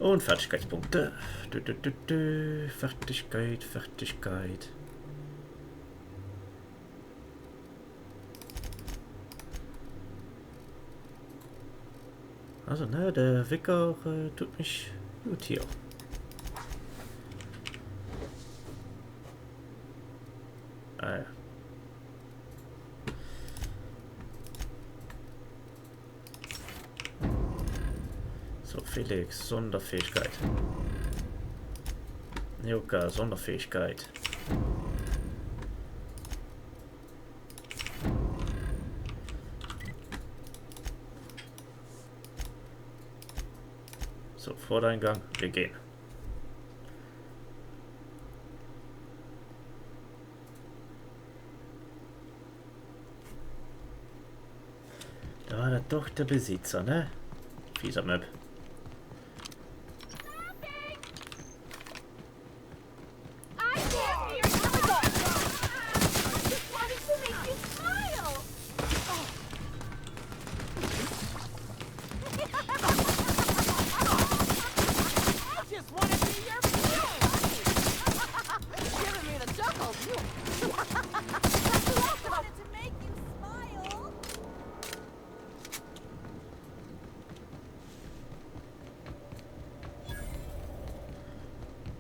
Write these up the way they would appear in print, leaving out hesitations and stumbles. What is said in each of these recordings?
Und Fertigkeitspunkte. Fertigkeit, Fertigkeit. Also, ne, der Wicker tut mich gut hier. Ah, ja. So, Felix, Sonderfähigkeit. Joka, Sonderfähigkeit. So, Vordereingang, wir gehen. Da war doch der Besitzer, ne? Fieser Map.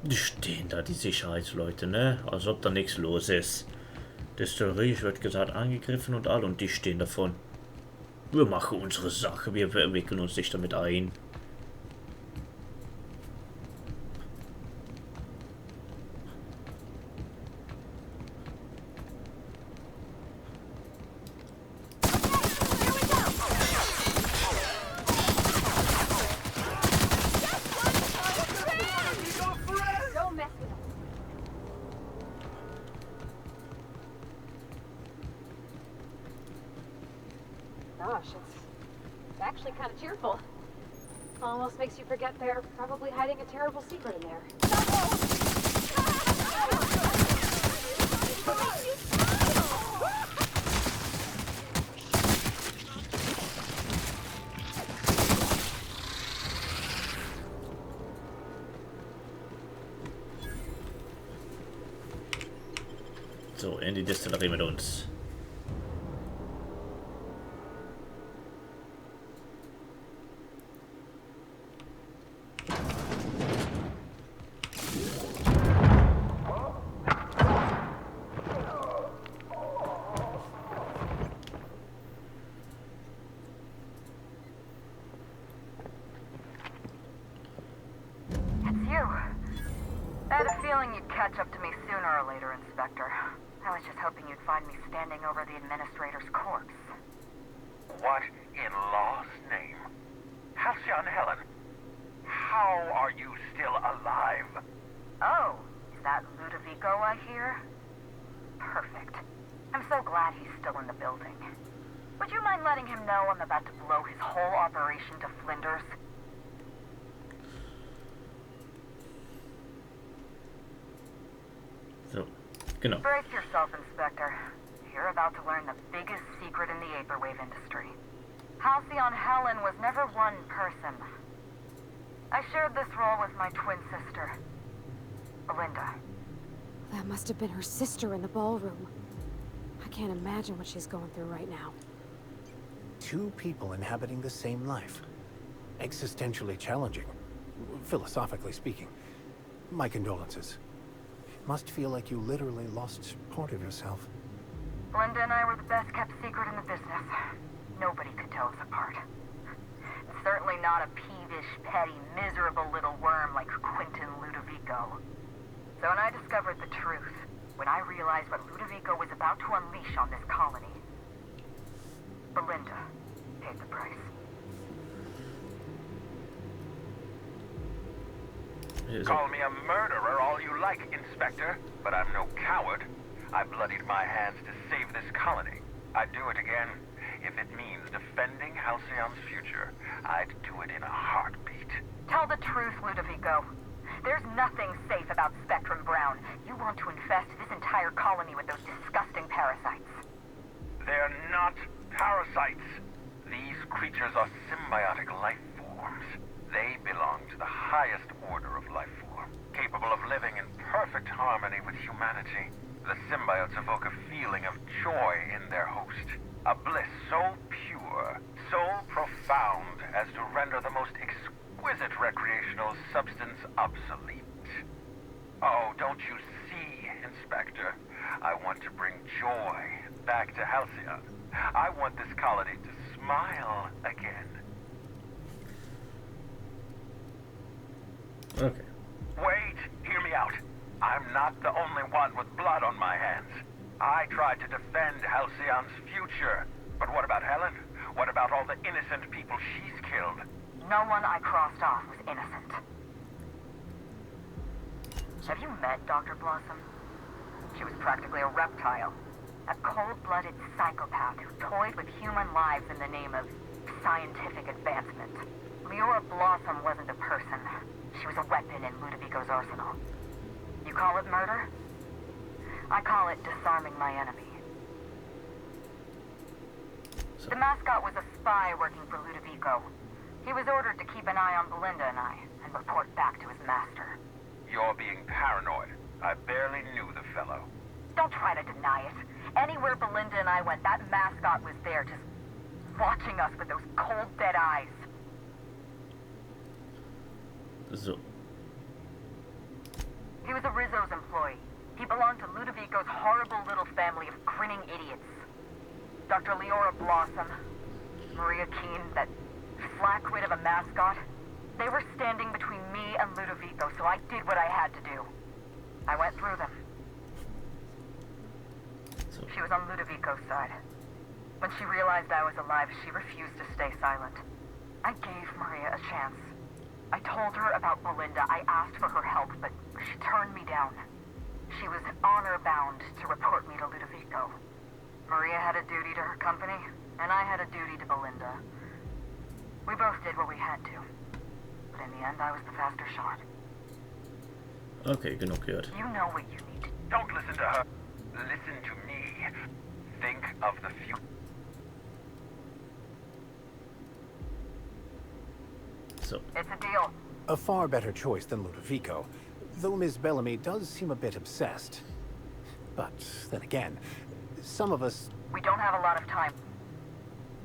Die stehen da, die Sicherheitsleute, ne? Als ob da nichts los ist. Destillerie wird gesagt angegriffen und all, und die stehen davon. Wir machen unsere Sache, wir wickeln uns nicht damit ein. Gosh, it's actually kind of cheerful. Almost makes you forget they're probably hiding a terrible secret in there. So, in die Destillerie mit uns. Catch up to me sooner or later, Inspector. I was just hoping you'd find me standing over the administrator's corpse. What in law's name? Halcyon Helen, how are you still alive? Oh, is that Ludovico I hear? Perfect. I'm so glad he's still in the building. Would you mind letting him know I'm about to blow his whole operation to flinders? So, genau. Brace yourself, Inspector. You're about to learn the biggest secret in the vaporwave industry. Halcyon Helen was never one person. I shared this role with my twin sister, Belinda. That must have been her sister in the ballroom. I can't imagine what she's going through right now. Two people inhabiting the same life. Existentially challenging, philosophically speaking. My condolences. Must feel like you literally lost part of yourself. Belinda and I were the best kept secret in the business. Nobody could tell us apart. Certainly not a peevish, petty, miserable little worm like Quentin Ludovico. So when I discovered the truth, when I realized what Ludovico was about to unleash on this colony, Belinda paid the price. Call me a murderer all you like, Inspector, but I'm no coward. I bloodied my hands to save this colony. I'd do it again. If it means defending Halcyon's future, I'd do it in a heartbeat. Tell the truth, Ludovico. There's nothing safe about Spectrum Brown. You want to infest this entire colony with those disgusting parasites. They're not parasites. These creatures are symbiotic life forms. They belong to the highest order of life form, capable of living in perfect harmony with humanity. The symbiotes evoke a feeling of joy in their host, a bliss so pure, so profound as to render the most exquisite recreational substance obsolete. Oh, don't you see, Inspector? I want to bring joy back to Halcyon. I want this colony to smile again. Okay. Wait, hear me out. I'm not the only one with blood on my hands. I tried to defend Halcyon's future. But what about Helen? What about all the innocent people she's killed? No one I crossed off was innocent. Have you met Dr. Blossom? She was practically a reptile. A cold-blooded psychopath who toyed with human lives in the name of scientific advancement. Leora Blossom wasn't a person. She was a weapon in Ludovico's arsenal. You call it murder? I call it disarming my enemy. The mascot was a spy working for Ludovico. He was ordered to keep an eye on Belinda and I, and report back to his master. You're being paranoid. I barely knew the fellow. Don't try to deny it. Anywhere Belinda and I went, that mascot was there, just watching us with those cold, dead eyes. So. He was a Rizzo's employee. He belonged to Ludovico's horrible little family of grinning idiots. Dr. Leora Blossom, Maria Keene, that flackwit of a mascot, they were standing between me and Ludovico, so I did what I had to do. I went through them. So. She was on Ludovico's side. When she realized I was alive, she refused to stay silent. I gave Maria a chance. I told her about Belinda. I asked for her help, but she turned me down. She was honor-bound to report me to Ludovico. Maria had a duty to her company, and I had a duty to Belinda. We both did what we had to. But in the end, I was the faster shot. Okay, genug gehört. You know what you need to do. Don't listen to her. Listen to me. Think of the future. So. It's a deal. A far better choice than Ludovico, though Ms. Bellamy does seem a bit obsessed. But then again, some of us... We don't have a lot of time.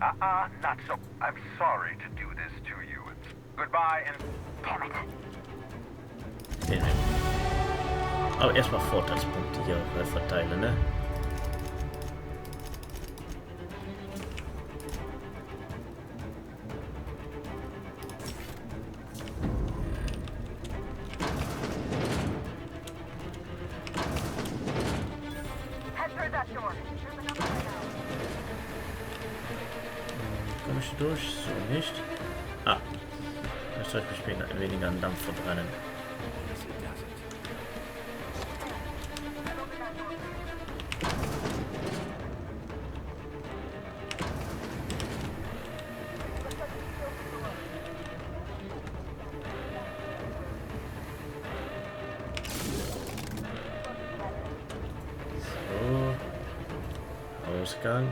Not so. I'm sorry to do this to you. Goodbye and... Damn it. Aber erstmal Vorteilspunkte hier auch verteilen, ne? Head through that door. There's another way out. Komme ich durch? So nicht. Ah. Das sollte mich weniger an Dampf verbrennen. Ausgang.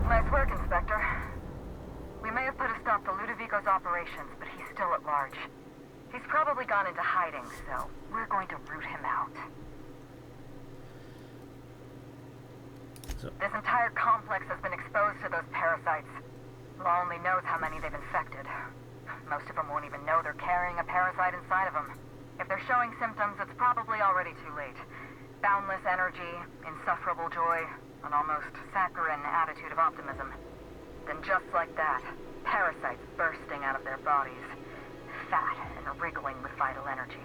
Nice work, Inspector. We may have put a stop to Ludovico's operations, but he's still at large. He's probably gone into hiding, so we're going to root him out. So. This entire complex has been exposed to those parasites. Law only knows how many they've infected. Most of them won't even know they're carrying a parasite inside of them. If they're showing symptoms, it's probably already too late. Boundless energy, insufferable joy, an almost saccharine attitude of optimism. Then just like that, parasites bursting out of their bodies, fat and wriggling with vital energy.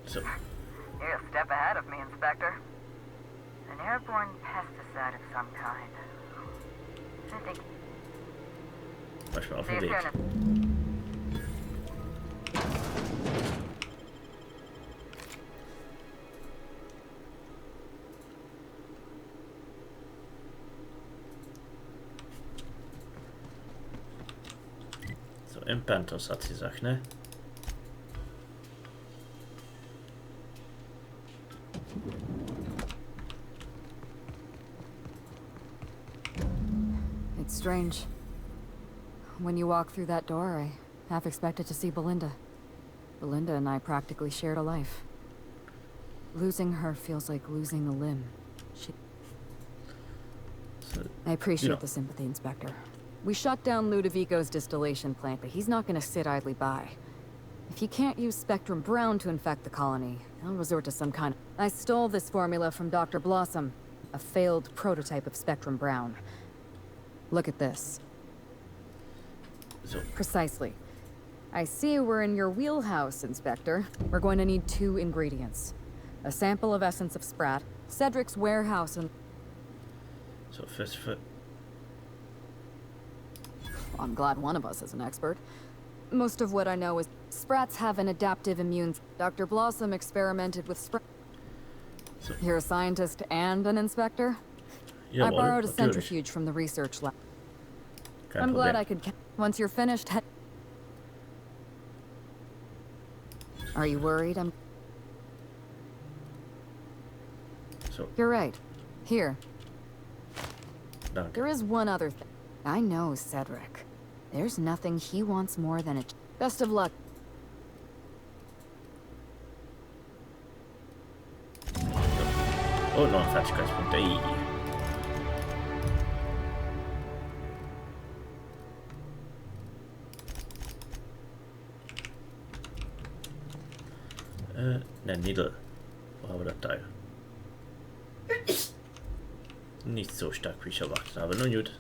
So. You're a step ahead of me, Inspector. An airborne pesticide of some kind. I think... Wasch mal auf See den you Weg. soon. So, im Panthers hat sie gesagt, ne? It's Strange. When you walk through that door, I half expected to see Belinda. Belinda and I practically shared a life. Losing her feels like losing a limb. I appreciate the sympathy, Inspector. We shut down Ludovico's distillation plant, but he's not gonna sit idly by. If he can't use Spectrum Brown to infect the colony, I'll resort to some kind of... I stole this formula from Dr. Blossom, a failed prototype of Spectrum Brown. Look at this. So. Precisely. I see we're in your wheelhouse, Inspector. We're going to need 2 ingredients. A sample of essence of Sprat, Cedric's warehouse, and... So, first for... I'm glad one of us is an expert. Most of what I know is Sprats have an adaptive immune... Dr. Blossom experimented with Sprat... So. You're a scientist and an inspector? I borrowed a centrifuge from the research lab. I'm glad I could... Once you're finished, Are you worried? So. You're right. Here. Danke. There is one other thing. I know Cedric. There's nothing he wants more than a... Best of luck. Oh, noch ein Fertigkeitspunkt. Ey. Ne, Needle. Wo haben wir das Teil? Nicht so stark, wie ich erwartet habe. Nun gut.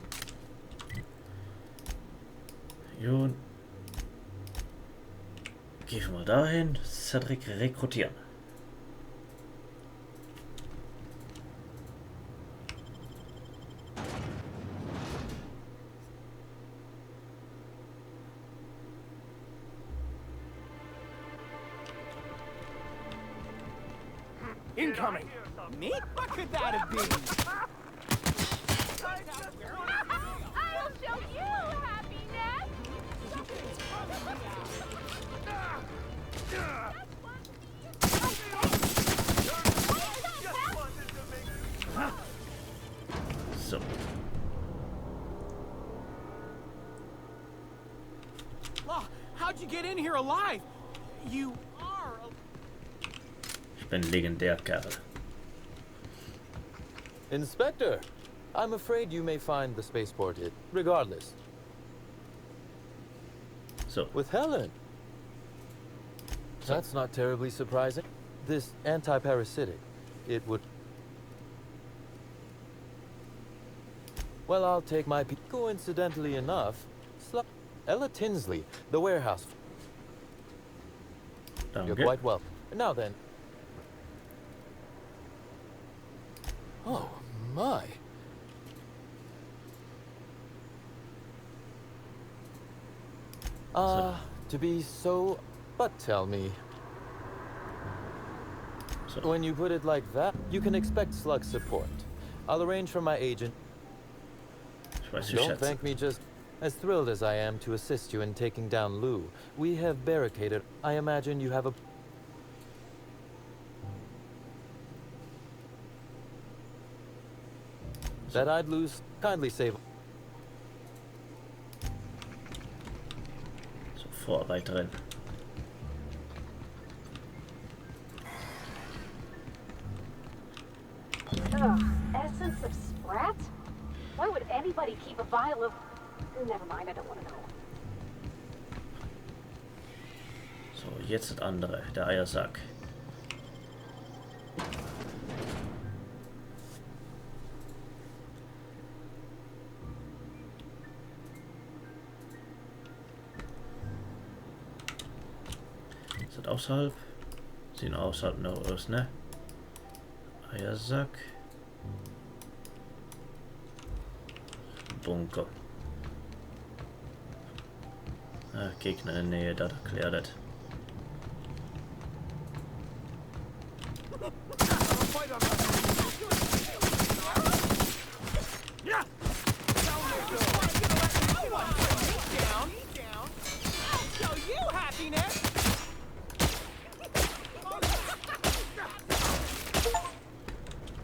Jo. Gehen wir mal dahin. Cedric rekrutieren. Incoming! Me? What could that have been? I'll show you, happiness! So. How'd you get in here alive? You are a... Ich bin legendär, Kerl. Inspector, I'm afraid you may find the spaceport regardless. So. With Helen. That's not terribly surprising. This anti-parasitic, it would... Well, I'll take my... Coincidentally enough, Ella Tinsley, the warehouse. You're quite welcome. Now then. Oh, my. To be so... But tell me. So. When you put it like that, you can expect slug support. I'll arrange for my agent. Don't thank me, just... As thrilled as I am to assist you in taking down Lou, we have barricaded. I imagine you have a... That I'd lose. Kindly save. Vorarbeiterin. Ugh, essence of Sprat? Why would anybody keep a vial of... Never mind, I don't want to know. So, jetzt das andere, der Eiersack. Ist das außerhalb? Sehen außerhalb noch aus, ne? Eiersack. Bunker. Ah, Gegner in der Nähe, das erklärt das.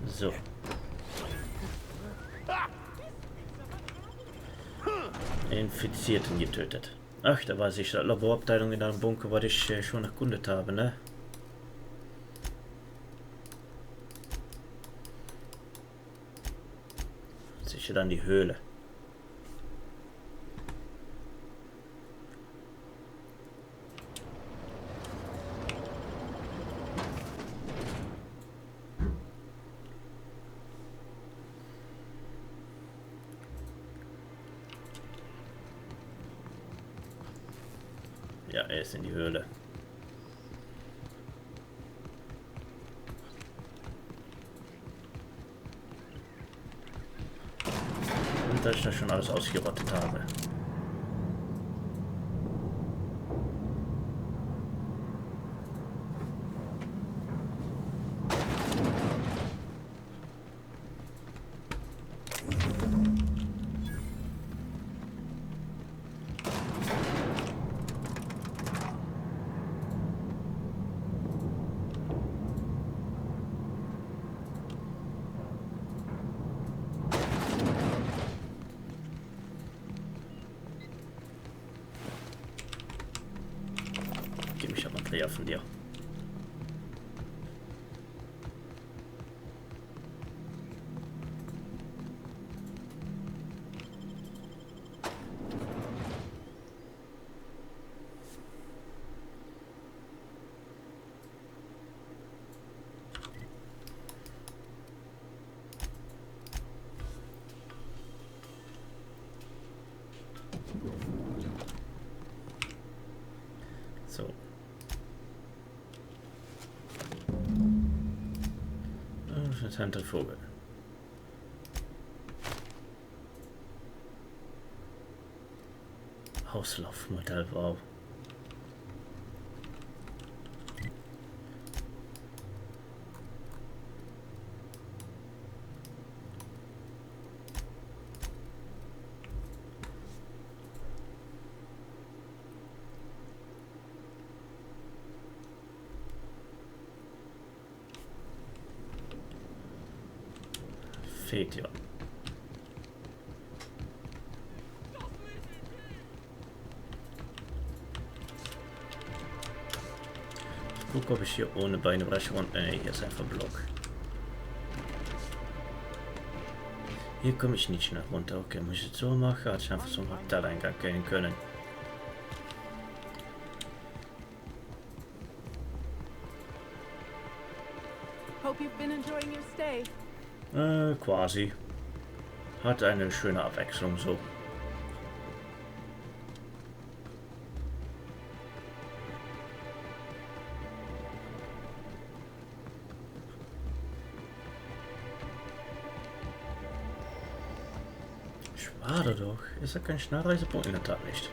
So. Infizierten getötet. Ach, da war sicher Laborabteilung in einem Bunker, was ich schon erkundet habe, ne? Sicher dann die Höhle. Ja, er ist in die Höhle. Und da ich das schon alles ausgerottet habe. Gib mich aber einen Dreher von dir. So. Interessanter Vogel. Auslaufmodell, wow. Fehlt ja. Ich gucke, ob ich hier ohne Beinbrecher und hier ist einfach Block. Hier komme ich nicht schnell runter. Okay, muss ich jetzt so machen, hatte ich einfach so einen Hoteleingang gehen können. Hope you've been enjoying your stay. Quasi. Hat eine schöne Abwechslung so. Schade doch. Ist ja kein Schnellreisepunkt in der Tat nicht.